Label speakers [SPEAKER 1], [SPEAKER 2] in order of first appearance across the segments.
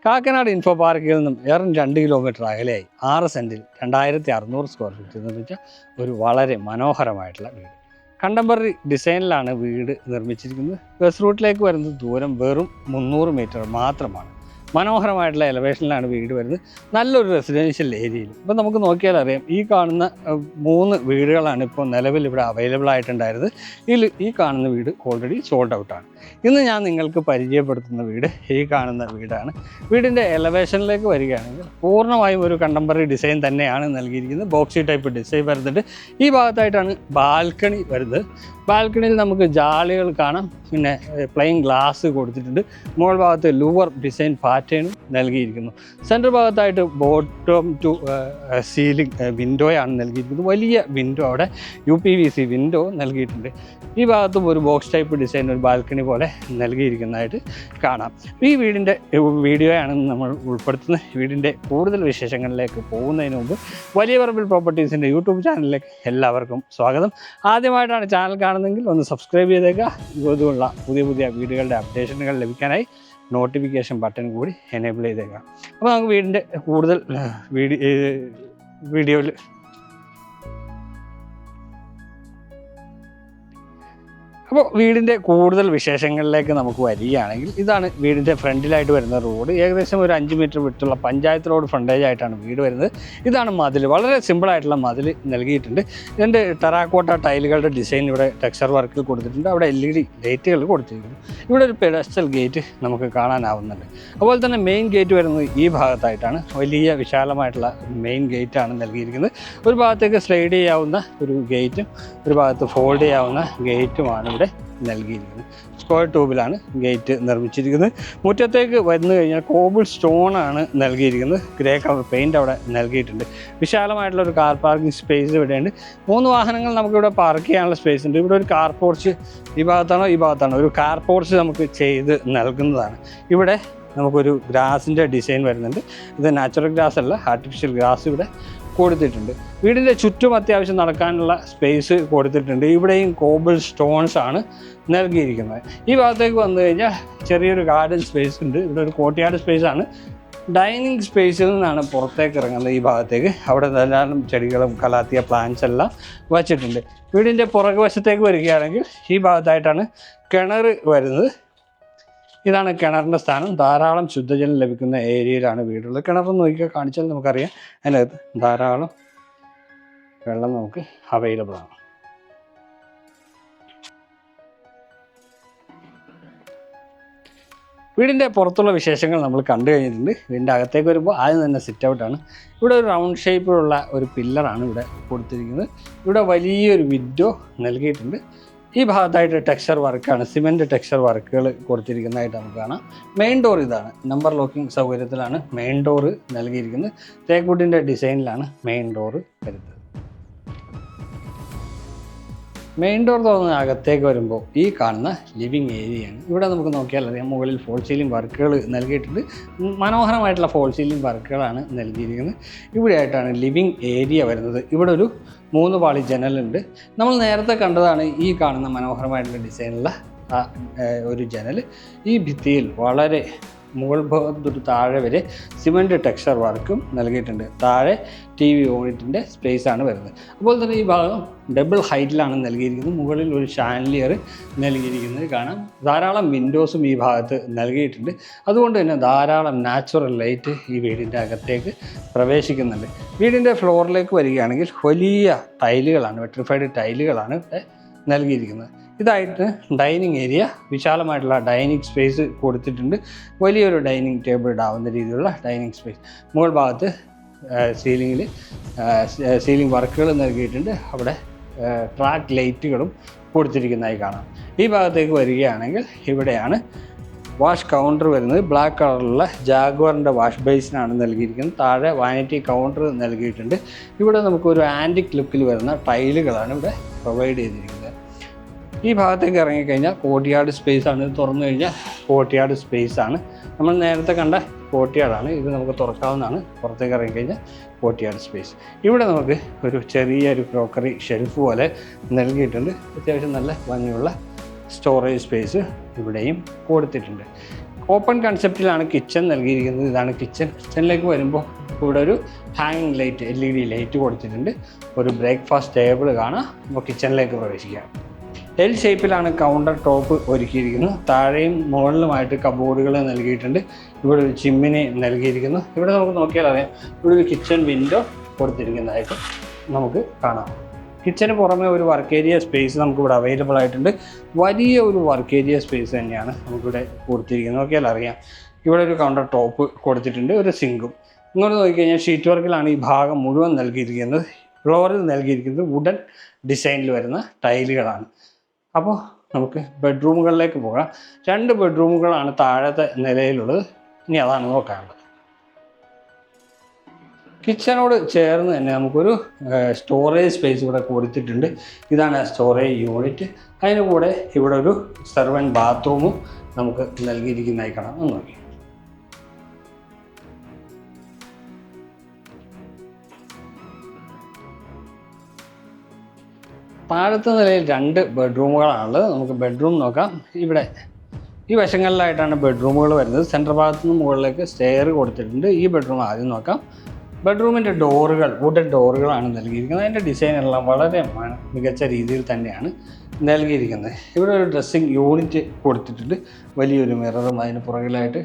[SPEAKER 1] Kakkanad info പാർക്കിൽ നിന്നും ഏറെ 2 കിലോമീറ്റർ അകലെയായി 6 സെൻറ്റിൽ 2600 സ്ക്വയർ ഫീറ്റ് നിർമ്മിച്ച ഒരു വളരെ മനോഹരമായിട്ടുള്ള വീട്. കണ്ടംപററി ഡിസൈനിലാണ് വീട് നിർമ്മിച്ചിരിക്കുന്നത്. ബസ് റൂട്ടിലേക്ക് വരുന്നത് ദൂരം വെറും 300 മീറ്റർ മാത്രമാണ്. മനോഹരമായിട്ടുള്ള എലവേഷനിലാണ് വീട് വരുന്നത്. നല്ലൊരു റെസിഡൻഷ്യൽ ഏരിയയിൽ. ഇപ്പോൾ നമുക്ക് നോക്കിയാൽ അറിയാം, ഈ കാണുന്ന 3 വീടുകളാണ് ഇപ്പോൾ നിലവിൽ ഇവിടെ അവൈലബിൾ ആയിട്ടുണ്ടായിരുന്നത്. ഈ കാണുന്ന വീട് ഓൾറെഡി സോൾഡ് ഔട്ടാണ്. ഇന്ന് ഞാൻ നിങ്ങൾക്ക് പരിചയപ്പെടുത്തുന്ന വീട് ഈ കാണുന്ന വീടാണ്. വീടിൻ്റെ എലവേഷനിലേക്ക് വരികയാണെങ്കിൽ പൂർണ്ണമായും ഒരു കണ്ടംപററി ഡിസൈൻ തന്നെയാണ് നൽകിയിരിക്കുന്നത്. ബോക്സി ടൈപ്പ് ഡിസൈൻ വരുന്നുണ്ട്. ഈ ഭാഗത്തായിട്ടാണ് ബാൽക്കണി വരുന്നത്. ബാൽക്കണിയിൽ നമുക്ക് ജാളികൾ കാണാം. പിന്നെ പ്ലെയിൻ ഗ്ലാസ് കൊടുത്തിട്ടുണ്ട്. മുകൾ ഭാഗത്ത് ലൂവർ ഡിസൈൻ പാറ്റേണും നൽകിയിരിക്കുന്നു. സെൻറ്റർ ഭാഗത്തായിട്ട് ബോട്ടം ടു സീലിംഗ് വിൻഡോയാണ് നൽകിയിരിക്കുന്നത്. വലിയ വിൻഡോ, അവിടെ UPVC വിൻഡോ നൽകിയിട്ടുണ്ട്. ഈ ഭാഗത്തും ഒരു ബോക്സ് ടൈപ്പ് ഡിസൈൻ, ഒരു ബാൽക്കണി പോലെ നൽകിയിരിക്കുന്നതായിട്ട് കാണാം. ഈ വീടിൻ്റെ വീഡിയോയാണ് നമ്മൾ ഉൾപ്പെടുത്തുന്നത്. വീടിൻ്റെ കൂടുതൽ വിശേഷങ്ങളിലേക്ക് പോകുന്നതിന് മുമ്പ് വലിയ പറമ്പിൽ പ്രോപ്പർട്ടീസിൻ്റെ യൂട്യൂബ് ചാനലിലേക്ക് എല്ലാവർക്കും സ്വാഗതം. ആദ്യമായിട്ടാണ് ചാനൽ കാണുന്നതെങ്കിൽ ഒന്ന് സബ്സ്ക്രൈബ് ചെയ്തേക്കുക. ഇതുപോലുള്ള പുതിയ വീഡിയോകളുടെ അപ്ഡേഷനുകൾ ലഭിക്കാനായി നോട്ടിഫിക്കേഷൻ ബട്ടൺ കൂടി എനേബിൾ ചെയ്തേക്കുക. അപ്പോൾ നമുക്ക് വീടിൻ്റെ കൂടുതൽ വീഡിയോയിൽ അപ്പോൾ വീടിൻ്റെ കൂടുതൽ വിശേഷങ്ങളിലേക്ക് നമുക്ക് വരികയാണെങ്കിൽ, ഇതാണ് വീടിൻ്റെ ഫ്രണ്ടിലായിട്ട് വരുന്ന റോഡ്. ഏകദേശം ഒരു 5 മീറ്റർ വിട്ടുള്ള പഞ്ചായത്ത് റോഡ് ഫ്രണ്ടേജ് ആയിട്ടാണ് വീട് വരുന്നത്. ഇതാണ് മതിൽ. വളരെ സിമ്പിളായിട്ടുള്ള മതിൽ നൽകിയിട്ടുണ്ട്. 2 ടെറാക്കോട്ട ടൈലുകളുടെ ഡിസൈൻ ഇവിടെ ടെക്സ്ചർ വർക്കിൽ കൊടുത്തിട്ടുണ്ട്. അവിടെ LED ലൈറ്റുകൾ കൊടുത്തിരിക്കുന്നു. ഇവിടെ ഒരു പെഡസ്റ്റൽ ഗേറ്റ് നമുക്ക് കാണാനാവുന്നുണ്ട്. അതുപോലെ തന്നെ മെയിൻ ഗേറ്റ് വരുന്നത് ഈ ഭാഗത്തായിട്ടാണ്. വലിയ വിശാലമായിട്ടുള്ള മെയിൻ ഗേറ്റാണ് നൽകിയിരിക്കുന്നത്. ഒരു ഭാഗത്തേക്ക് സ്ലൈഡ് ചെയ്യാവുന്ന ഒരു ഗേറ്റും ഒരു ഭാഗത്ത് ഫോൾഡ് ചെയ്യാവുന്ന ഗേറ്റുമാണ് ഇവിടെ നൽകിയിരിക്കുന്നത്. സ്ക്വയർ ട്യൂബിലാണ് ഗേറ്റ് നിർമ്മിച്ചിരിക്കുന്നത്. മുറ്റത്തേക്ക് വന്നു കഴിഞ്ഞാൽ കോബിൾ സ്റ്റോണാണ് നൽകിയിരിക്കുന്നത്. ഗ്രേ കളർ പെയിൻറ്റ് അവിടെ നൽകിയിട്ടുണ്ട്. വിശാലമായിട്ടുള്ള ഒരു കാർ പാർക്കിംഗ് സ്പേസ് ഇവിടെയുണ്ട്. 3 വാഹനങ്ങൾ നമുക്കിവിടെ പാർക്ക് ചെയ്യാനുള്ള സ്പേസ് ഉണ്ട്. ഇവിടെ ഒരു കാർ പോർച്ച് ഈ ഭാഗത്താണോ ഒരു കാർ പോർച്ച് നമുക്ക് ചെയ്ത് നൽകുന്നതാണ്. ഇവിടെ നമുക്കൊരു ഗ്രാസിൻ്റെ ഡിസൈൻ വരുന്നുണ്ട്. ഇത് നാച്ചുറൽ ഗ്രാസ് അല്ല, ആർട്ടിഫിഷ്യൽ ഗ്രാസ് ഇവിടെ കൊടുത്തിട്ടുണ്ട്. വീടിൻ്റെ ചുറ്റും അത്യാവശ്യം നടക്കാനുള്ള സ്പേസ് കൊടുത്തിട്ടുണ്ട്. ഇവിടെയും കോബിൾ സ്റ്റോൺസ് ആണ് നൽകിയിരിക്കുന്നത്. ഈ ഭാഗത്തേക്ക് വന്നു കഴിഞ്ഞാൽ ചെറിയൊരു ഗാർഡൻ സ്പേസ് ഉണ്ട്. ഇവിടെ ഒരു കോർട്ട്യാർഡ് സ്പേസ് ആണ്. ഡൈനിങ് സ്പേസിൽ നിന്നാണ് പുറത്തേക്ക് ഇറങ്ങുന്നത്. ഈ ഭാഗത്തേക്ക് അവിടെ ധാരാളം ചെടികളും കലാത്തിയ പ്ലാന്റ്സ് എല്ലാം വച്ചിട്ടുണ്ട്. വീടിൻ്റെ പുറകുവശത്തേക്ക് വരികയാണെങ്കിൽ ഈ ഭാഗത്തായിട്ടാണ് കിണർ വരുന്നത്. ഇതാണ് കിണറിൻ്റെ സ്ഥാനം. ധാരാളം ശുദ്ധജലം ലഭിക്കുന്ന ഏരിയയിലാണ് വീടുള്ളത്. കിണറെന്ന് നോക്കിയാൽ കാണിച്ചാൽ നമുക്കറിയാം, അതിനകത്ത് ധാരാളം വെള്ളം നമുക്ക് അവൈലബിൾ ആണ്. വീടിൻ്റെ പുറത്തുള്ള വിശേഷങ്ങൾ നമ്മൾ കണ്ടു കഴിഞ്ഞിട്ടുണ്ട്. വീടിൻ്റെ അകത്തേക്ക് വരുമ്പോൾ ആദ്യം തന്നെ സിറ്റ് ഔട്ടാണ്. ഇവിടെ ഒരു റൗണ്ട് ഷേപ്പിലുള്ള ഒരു പില്ലറാണ് ഇവിടെ കൊടുത്തിരിക്കുന്നത്. ഇവിടെ വലിയൊരു വിൻഡോ നൽകിയിട്ടുണ്ട്. ഈ ഭാഗത്തായിട്ട് ടെക്സ്ചർ വർക്കാണ്, സിമെൻറ്റ് ടെക്സ്ചർ വർക്കുകൾ കൊടുത്തിരിക്കുന്നതായിട്ട് നമുക്ക് കാണാം. മെയിൻ ഡോർ ഇതാണ്. നമ്പർ ലോക്കിംഗ് സൗകര്യത്തിലാണ് മെയിൻ ഡോറ് നൽകിയിരിക്കുന്നത്. തേക്കുട്ടിൻ്റെ ഡിസൈനിലാണ് മെയിൻ ഡോറ് വരുന്നത്. മെയിൻ ഡോർ തുറന്ന് അകത്തേക്ക് വരുമ്പോൾ ഈ കാണുന്ന ലിവിങ് ഏരിയയാണ്. ഇവിടെ നമുക്ക് നോക്കിയാൽ അറിയാം, മുകളിൽ ഫോൾ സീലിംഗ് വർക്കുകൾ നൽകിയിട്ടുണ്ട്. മനോഹരമായിട്ടുള്ള ഫോൾ സീലിംഗ് വർക്കുകളാണ് നൽകിയിരിക്കുന്നത്. ഇവിടെയായിട്ടാണ് ലിവിങ് ഏരിയ വരുന്നത്. ഇവിടെ ഒരു 3 പാളി ജനലുണ്ട്. നമ്മൾ നേരത്തെ കണ്ടതാണ് ഈ കാണുന്ന മനോഹരമായിട്ടുള്ള ഡിസൈനുള്ള ഒരു ജനൽ. ഈ ഭിത്തിയിൽ വളരെ മുകൾ ഭാഗത്തൊരു താഴെ വരെ സിമൻറ്റ് ടെക്സ്ചർ വർക്കും നൽകിയിട്ടുണ്ട്. താഴെ TV യൂണിറ്റിൻ്റെ സ്പേസാണ് വരുന്നത്. അതുപോലെ തന്നെ ഈ ഭാഗം ഡബിൾ ഹൈറ്റിലാണ് നൽകിയിരിക്കുന്നത്. മുകളിൽ ഒരു ഷാൻലിയർ നൽകിയിരിക്കുന്നത് കാണാം. ധാരാളം വിൻഡോസും ഈ ഭാഗത്ത് നൽകിയിട്ടുണ്ട്. അതുകൊണ്ട് തന്നെ ധാരാളം നാച്ചുറൽ ലൈറ്റ് ഈ വീടിൻ്റെ അകത്തേക്ക് പ്രവേശിക്കുന്നുണ്ട്. വീടിൻ്റെ ഫ്ലോറിലേക്ക് വരികയാണെങ്കിൽ വലിയ ടൈലുകളാണ്, വെട്രിഫൈഡ് ടൈലുകളാണ് ഇവിടെ നൽകിയിരിക്കുന്നത്. ഇതായിട്ട് ഡൈനിങ് ഏരിയ, വിശാലമായിട്ടുള്ള ഡൈനിങ് സ്പേസ് കൊടുത്തിട്ടുണ്ട്. വലിയൊരു ഡൈനിങ് ടേബിൾ ഇടാവുന്ന രീതിയിലുള്ള ഡൈനിങ് സ്പേസ്. മുകൾ ഭാഗത്ത് സീലിംഗ് വർക്കുകൾ നൽകിയിട്ടുണ്ട്. അവിടെ ട്രാക്ക് ലൈറ്റുകളും കൊടുത്തിരിക്കുന്നതായി കാണാം. ഈ ഭാഗത്തേക്ക് വരികയാണെങ്കിൽ ഇവിടെയാണ് വാഷ് കൗണ്ടർ വരുന്നത്. ബ്ലാക്ക് കളറിലുള്ള ജാഗ്വറിൻ്റെ വാഷ് ബേസിനാണ് നൽകിയിരിക്കുന്നത്. താഴെ വാനിറ്റി കൗണ്ടർ നൽകിയിട്ടുണ്ട്. ഇവിടെ നമുക്കൊരു ആൻറ്റിക് ലുക്കിൽ വരുന്ന ടൈലുകളാണ് ഇവിടെ പ്രൊവൈഡ് ചെയ്തിരിക്കുന്നത്. ഈ ഭാഗത്തേക്ക് ഇറങ്ങിക്കഴിഞ്ഞാൽ കോർട്ട്യാർഡ് സ്പേസാണ്. ഇത് തുറന്നു കഴിഞ്ഞാൽ കോർട്ട്യാർഡ് സ്പേസാണ്. നമ്മൾ നേരത്തെ കണ്ട കോർട്ട്യാർഡാണ്. ഇത് നമുക്ക് തുറക്കാവുന്നതാണ്. പുറത്തേക്ക് ഇറങ്ങിക്കഴിഞ്ഞാൽ കോർട്ട്യാർഡ് സ്പേസ്. ഇവിടെ നമുക്ക് ഒരു ചെറിയൊരു ക്രോക്കറി ഷെൽഫ് പോലെ നൽകിയിട്ടുണ്ട്. അത്യാവശ്യം നല്ല ഭംഗിയുള്ള സ്റ്റോറേജ് സ്പേസ് ഇവിടെയും കൊടുത്തിട്ടുണ്ട്. ഓപ്പൺ കൺസെപ്റ്റിലാണ് കിച്ചൺ നൽകിയിരിക്കുന്നത്. ഇതാണ് കിച്ചൺ. കിച്ചണിലേക്ക് വരുമ്പോൾ ഇവിടെ ഒരു ഹാങ്ങിങ് ലൈറ്റ് LED ലൈറ്റ് കൊടുത്തിട്ടുണ്ട്. ഒരു ബ്രേക്ക്ഫാസ്റ്റ് ടേബിൾ കാണാം. അപ്പോൾ കിച്ചണിലേക്ക് പ്രവേശിക്കാം. L ഷേപ്പിലാണ് കൗണ്ടർ ടോപ്പ് ഒരുക്കിയിരിക്കുന്നത്. താഴെയും മുകളിലുമായിട്ട് കബോർഡുകൾ നൽകിയിട്ടുണ്ട്. ഇവിടെ ഒരു ചിമ്മിനി നൽകിയിരിക്കുന്നു. ഇവിടെ നമുക്ക് നോക്കിയാൽ അറിയാം, ഇവിടെ ഒരു കിച്ചൺ വിൻഡോ കൊടുത്തിരിക്കുന്നതായിട്ട് നമുക്ക് കാണാം. കിച്ചന് പുറമെ ഒരു വർക്ക് ഏരിയ സ്പേസ് നമുക്കിവിടെ അവൈലബിൾ ആയിട്ടുണ്ട്. വലിയ ഒരു വർക്ക് ഏരിയ സ്പേസ് തന്നെയാണ് നമുക്കിവിടെ കൊടുത്തിരിക്കുന്നത്. നോക്കിയാൽ അറിയാം, ഇവിടെ ഒരു കൗണ്ടർ ടോപ്പ് കൊടുത്തിട്ടുണ്ട്, ഒരു സിങ്കും. ഇങ്ങോട്ട് നോക്കിക്കഴിഞ്ഞാൽ ഷീറ്റ് വർക്കിലാണ് ഈ ഭാഗം മുഴുവൻ നൽകിയിരിക്കുന്നത്. ഫ്ലോറിൽ നൽകിയിരിക്കുന്നത് വുഡൻ ഡിസൈനിൽ വരുന്ന ടൈലുകളാണ്. അപ്പോൾ നമുക്ക് ബെഡ്റൂമുകളിലേക്ക് പോകാം. 2 ബെഡ്റൂമുകളാണ് താഴത്തെ നിലയിലുള്ളത്. ഇനി അതാണ് നോക്കാനുള്ളത്. കിച്ചനോട് ചേർന്ന് തന്നെ നമുക്കൊരു സ്റ്റോറേജ് സ്പേസ് ഇവിടെ കൊടുത്തിട്ടുണ്ട്. ഇതാണ് സ്റ്റോറേജ് യൂണിറ്റ്. അതിന് കൂടെ ഇവിടെ ഒരു സെർവൻറ്റ് ബാത്റൂമും നമുക്ക് നൽകിയിരിക്കുന്നതായി കാണാം. ഒന്ന് നോക്കി. താഴത്തെ നിലയിൽ 2 ബെഡ്റൂമുകളാണുള്ളത്. നമുക്ക് ബെഡ്റൂം നോക്കാം. ഇവിടെ ഈ വശങ്ങളിലായിട്ടാണ് ബെഡ്റൂമുകൾ വരുന്നത്. സെൻട്രൽ ഭാഗത്തു നിന്ന് മുകളിലേക്ക് സ്റ്റെയർ കൊടുത്തിട്ടുണ്ട്. ഈ ബെഡ്റൂം ആദ്യം നോക്കാം. ബെഡ്റൂമിൻ്റെ ഡോറുകൾ വുഡൻ ഡോറുകളാണ് നൽകിയിരിക്കുന്നത്. അതിൻ്റെ ഡിസൈനെല്ലാം വളരെ മികച്ച രീതിയിൽ തന്നെയാണ് നൽകിയിരിക്കുന്നത്. ഇവിടെ ഒരു ഡ്രസ്സിങ് യൂണിറ്റ് കൊടുത്തിട്ടുണ്ട്. വലിയൊരു മിററും അതിന് പുറകിലായിട്ട്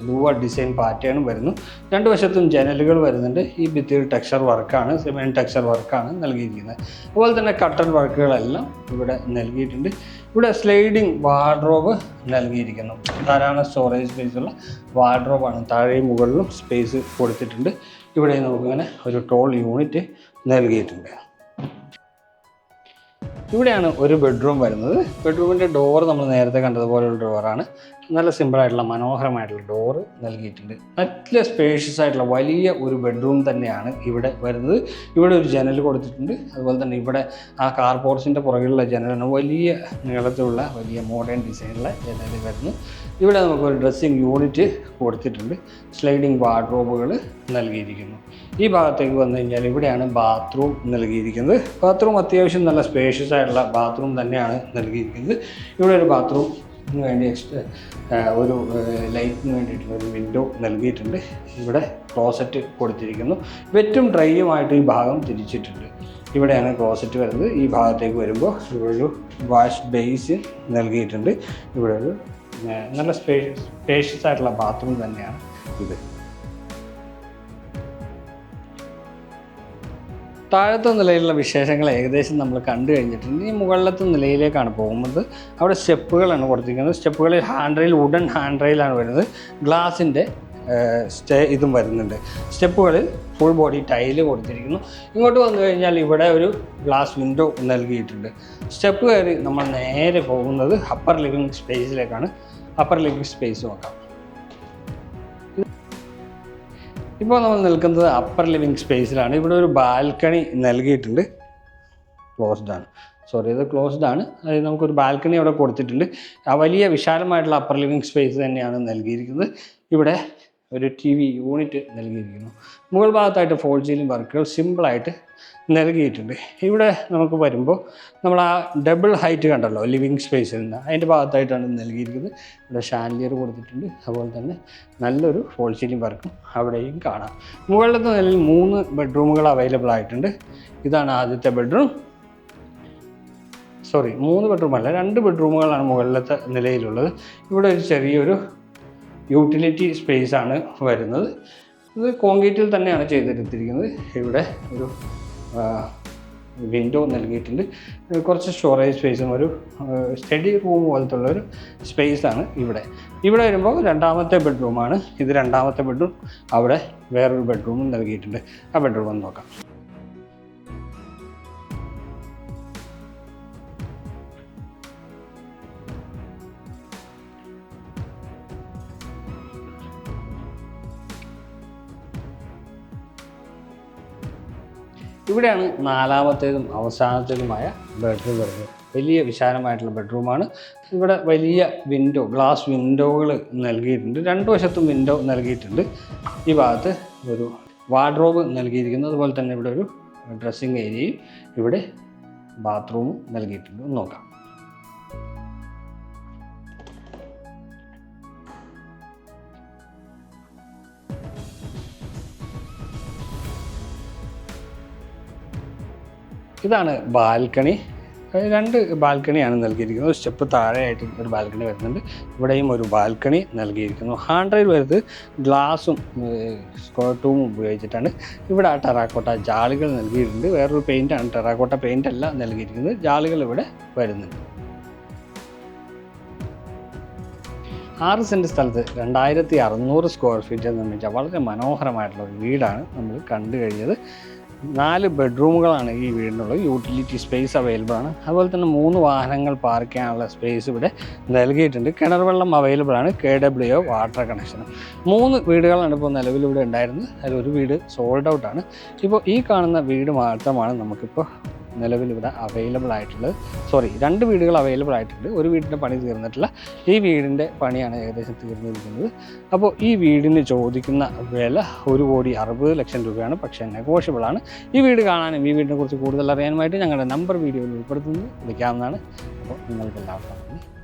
[SPEAKER 1] ലൂവർ ഡിസൈൻ പാറ്റേണും വരുന്നു. 2 വശത്തും ജനലുകൾ വരുന്നുണ്ട്. ഈ ഭിത്തിയിൽ ടെക്സ്ചർ വർക്കാണ്, സിമെൻറ്റ് ടെക്സ്ചർ വർക്കാണ് നൽകിയിരിക്കുന്നത്. അതുപോലെ തന്നെ കട്ടൺ വർക്കുകളെല്ലാം ഇവിടെ നൽകിയിട്ടുണ്ട്. ഇവിടെ സ്ലൈഡിങ് വാർഡ്രോബ് നൽകിയിരിക്കുന്നു. ധാരാളം സ്റ്റോറേജ് സ്പേസുള്ള വാർഡ്രോബാണ്. താഴെയും മുകളിലും സ്പേസ് കൊടുത്തിട്ടുണ്ട്. ഇവിടെ നമുക്കിങ്ങനെ ഒരു ടോൾ യൂണിറ്റ് നൽകിയിട്ടുണ്ട്. ഇവിടെയാണ് ഒരു ബെഡ്റൂം വരുന്നത്. ബെഡ്റൂമിൻ്റെ ഡോർ നമ്മൾ നേരത്തെ കണ്ടതുപോലെയുള്ള ഡോറാണ്. നല്ല സിമ്പിളായിട്ടുള്ള മനോഹരമായിട്ടുള്ള ഡോറ് നൽകിയിട്ടുണ്ട്. നല്ല സ്പേഷ്യസ് ആയിട്ടുള്ള വലിയ ഒരു ബെഡ്റൂം തന്നെയാണ് ഇവിടെ വരുന്നത്. ഇവിടെ ഒരു ജനൽ കൊടുത്തിട്ടുണ്ട്. അതുപോലെ തന്നെ ഇവിടെ ആ കാർ പോർച്ചിൻ്റെ പുറകിലുള്ള ജനലാണ് വലിയ നീളത്തിലുള്ള വലിയ മോഡേൺ ഡിസൈനുള്ള ജനൽ വരുന്നു. ഇവിടെ നമുക്കൊരു ഡ്രസ്സിങ് യൂണിറ്റ് കൊടുത്തിട്ടുണ്ട്. സ്ലൈഡിങ് വാർഡ്രോബുകൾ നൽകിയിരിക്കുന്നു. ഈ ഭാഗത്തേക്ക് വന്നു കഴിഞ്ഞാൽ ഇവിടെയാണ് ബാത്റൂം നൽകിയിരിക്കുന്നത്. ബാത്റൂം അത്യാവശ്യം നല്ല സ്പേഷ്യസ് ആയിട്ടുള്ള ബാത്റൂം തന്നെയാണ് നൽകിയിരിക്കുന്നത്. ഇവിടെ ഒരു ബാത്റൂം വേണ്ടി ഒരു ലൈറ്റിന് വേണ്ടിയിട്ടുള്ള ഒരു വിൻഡോ നൽകിയിട്ടുണ്ട്. ഇവിടെ ക്ലോസറ്റ് കൊടുത്തിരിക്കുന്നു. വെറ്റും ഡ്രൈയുമായിട്ട് ഈ ഭാഗം തിരിച്ചിട്ടുണ്ട്. ഇവിടെയാണ് ക്ലോസറ്റ് വരുന്നത്. ഈ ഭാഗത്തേക്ക് വരുമ്പോൾ ഇവിടെ ഒരു വാഷ് ബേസിൻ നൽകിയിട്ടുണ്ട്. ഇവിടെ ഒരു നല്ല സ്പേഷ്യസ് ആയിട്ടുള്ള ബാത്റൂം തന്നെയാണ് ഇത്. താഴത്തെ നിലയിലുള്ള വിശേഷങ്ങൾ ഏകദേശം നമ്മൾ കണ്ടു കഴിഞ്ഞിട്ടുണ്ട്. ഈ മുകളിലത്തെ നിലയിലേക്കാണ് പോകുന്നത്. അവിടെ സ്റ്റെപ്പുകളാണ് കൊടുത്തിരിക്കുന്നത്. സ്റ്റെപ്പുകളിൽ ഹാൻഡ് റെയിൽ വുഡൻ ഹാൻഡ് റെയിലാണ് വരുന്നത്. ഗ്ലാസിൻ്റെ ഇതും വരുന്നുണ്ട്. സ്റ്റെപ്പുകളിൽ ഫുൾ ബോഡി ടൈല് കൊടുത്തിരിക്കുന്നു. ഇങ്ങോട്ട് വന്നു കഴിഞ്ഞാൽ ഇവിടെ ഒരു ഗ്ലാസ് വിൻഡോ നൽകിയിട്ടുണ്ട്. സ്റ്റെപ്പ് കയറി നമ്മൾ നേരെ പോകുന്നത് അപ്പർ ലിവിങ് സ്പേസിലേക്കാണ്. അപ്പർ ലിവിങ് സ്പേസ് നോക്കാം. ഇപ്പോൾ നമ്മൾ നിൽക്കുന്നത് അപ്പർ ലിവിങ് സ്പേസിലാണ്. ഇവിടെ ഒരു ബാൽക്കണി നൽകിയിട്ടുണ്ട്. ഇത് ക്ലോസ്ഡ് ആണ്. അതായത് നമുക്കൊരു ബാൽക്കണി അവിടെ കൊടുത്തിട്ടുണ്ട്. ആ വലിയ വിശാലമായിട്ടുള്ള അപ്പർ ലിവിങ് സ്പേസ് തന്നെയാണ് നൽകിയിരിക്കുന്നത്. ഇവിടെ ഒരു TV യൂണിറ്റ് നൽകിയിരിക്കുന്നു. മുകൾ ഭാഗത്തായിട്ട് ഫോൾ സീലിംഗ് വർക്കുകൾ സിമ്പിളായിട്ട് നൽകിയിട്ടുണ്ട്. ഇവിടെ നമുക്ക് വരുമ്പോൾ നമ്മൾ ആ ഡബിൾ ഹൈറ്റ് കണ്ടല്ലോ ലിവിങ് സ്പേസിൽ നിന്ന്, അതിൻ്റെ ഭാഗത്തായിട്ടാണ് നൽകിയിരിക്കുന്നത്. ഇവിടെ ഷാൻലിയർ കൊടുത്തിട്ടുണ്ട്. അതുപോലെ തന്നെ നല്ലൊരു ഫോൾ സീലിംഗ് വർക്കും അവിടെയും കാണാം. മുകളിലത്തെ നിലയിൽ 3 ബെഡ്റൂമുകൾ അവൈലബിൾ ആയിട്ടുണ്ട്. ഇതാണ് ആദ്യത്തെ ബെഡ്റൂം. 3 ബെഡ്റൂമല്ല, 2 ബെഡ്റൂമുകളാണ് മുകളിലത്തെ നിലയിലുള്ളത്. ഇവിടെ ഒരു ചെറിയൊരു യൂട്ടിലിറ്റി സ്പേസ് ആണ് വരുന്നത്. ഇത് കോൺക്രീറ്റിൽ തന്നെയാണ് ചെയ്തെടുത്തിരിക്കുന്നത്. ഇവിടെ ഒരു വിൻഡോ നൽകിയിട്ടുണ്ട്. കുറച്ച് സ്റ്റോറേജ് സ്പേസും ഒരു സ്റ്റഡി റൂം പോലത്തെ ഉള്ളൊരു സ്പേസാണ് ഇവിടെ. ഇവിടെ വരുമ്പോൾ 2ാമത്തെ ബെഡ്റൂമാണ്. ഇത് 2ാമത്തെ ബെഡ്റൂം. അവിടെ വേറൊരു ബെഡ്റൂമും നൽകിയിട്ടുണ്ട്. ആ ബെഡ്റൂം ഒന്ന് നോക്കാം. ഇവിടെയാണ് 4ാമത്തേതും അവസാനത്തേതുമായ ബെഡ്റൂം വരുന്നത്. വലിയ വിശാലമായിട്ടുള്ള ബെഡ്റൂമാണ്. ഇവിടെ വലിയ വിൻഡോ, ഗ്ലാസ് വിൻഡോകൾ നൽകിയിട്ടുണ്ട്. 2 വശത്തും വിൻഡോ നൽകിയിട്ടുണ്ട്. ഈ ഭാഗത്ത് ഒരു വാർഡ്രോബ് നൽകിയിരിക്കുന്നു. അതുപോലെ തന്നെ ഇവിടെ ഒരു ഡ്രസ്സിങ് ഏരിയയും ഇവിടെ ബാത്റൂമും നൽകിയിട്ടുണ്ട്. നോക്കാം. ഇതാണ് ബാൽക്കണി. 2 ബാൽക്കണിയാണ് നൽകിയിരിക്കുന്നത്. സ്റ്റെപ്പ് താഴെയായിട്ട് ഒരു ബാൽക്കണി വരുന്നുണ്ട്. ഇവിടെയും ഒരു ബാൽക്കണി നൽകിയിരിക്കുന്നു. ഹാൻഡ് റെയിൽ വരുന്നത് ഗ്ലാസും സ്കോട്ടും ഉപയോഗിച്ചിട്ടാണ്. ഇവിടെ ടെറാക്കോട്ട ജാളികൾ നൽകിയിട്ടുണ്ട്. വേറൊരു പെയിൻ്റാണ്, ടെറാക്കോട്ട പെയിൻ്റ് അല്ല നൽകിയിരിക്കുന്നത്. ജാളികൾ ഇവിടെ വരുന്നുണ്ട്. 6 സെൻറ്റ് സ്ഥലത്ത് 2600 സ്ക്വയർ ഫീറ്റിൽ നിർമ്മിച്ച വളരെ മനോഹരമായിട്ടുള്ള ഒരു വീടാണ് നമ്മൾ കണ്ടു കഴിഞ്ഞത്. 4 ബെഡ്റൂമുകളാണ് ഈ വീടിനുള്ളത്. യൂട്ടിലിറ്റി സ്പേസ് അവൈലബിൾ ആണ്. അതുപോലെ തന്നെ 3 വാഹനങ്ങൾ പാർക്ക് ചെയ്യാനുള്ള സ്പേസ് ഇവിടെ നൽകിയിട്ടുണ്ട്. കിണർ വെള്ളം അവൈലബിൾ ആണ്. KWO വാട്ടർ കണക്ഷനും. 3 വീടുകളാണ് ഇപ്പോൾ നിലവിലിവിടെ ഉണ്ടായിരുന്നത്. അതിലൊരു വീട് സോൾഡ് ഔട്ടാണ്. ഇപ്പോൾ ഈ കാണുന്ന വീട് മാത്രമാണ് നമുക്കിപ്പോൾ നിലവിലിവിടെ അവൈലബിൾ ആയിട്ടുള്ളത്. 2 വീടുകൾ അവൈലബിൾ ആയിട്ടുണ്ട്. ഒരു വീടിൻ്റെ പണി തീർന്നിട്ടില്ല. ഈ വീടിൻ്റെ പണിയാണ് ഏകദേശം തീർന്നിരിക്കുന്നത്. അപ്പോൾ ഈ വീടിന് ചോദിക്കുന്ന വില 1,60,00,000 രൂപയാണ്. പക്ഷേ നെഗോഷ്യബിൾ ആണ്. ഈ വീട് കാണാനും ഈ വീടിനെ കുറിച്ച് കൂടുതൽ അറിയാനുമായിട്ട് ഞങ്ങളുടെ നമ്പർ വീഡിയോയിൽ ഉൾപ്പെടുത്തുന്നത് വിളിക്കാവുന്നതാണ്. അപ്പോൾ നിങ്ങൾക്ക് എല്ലാവർക്കും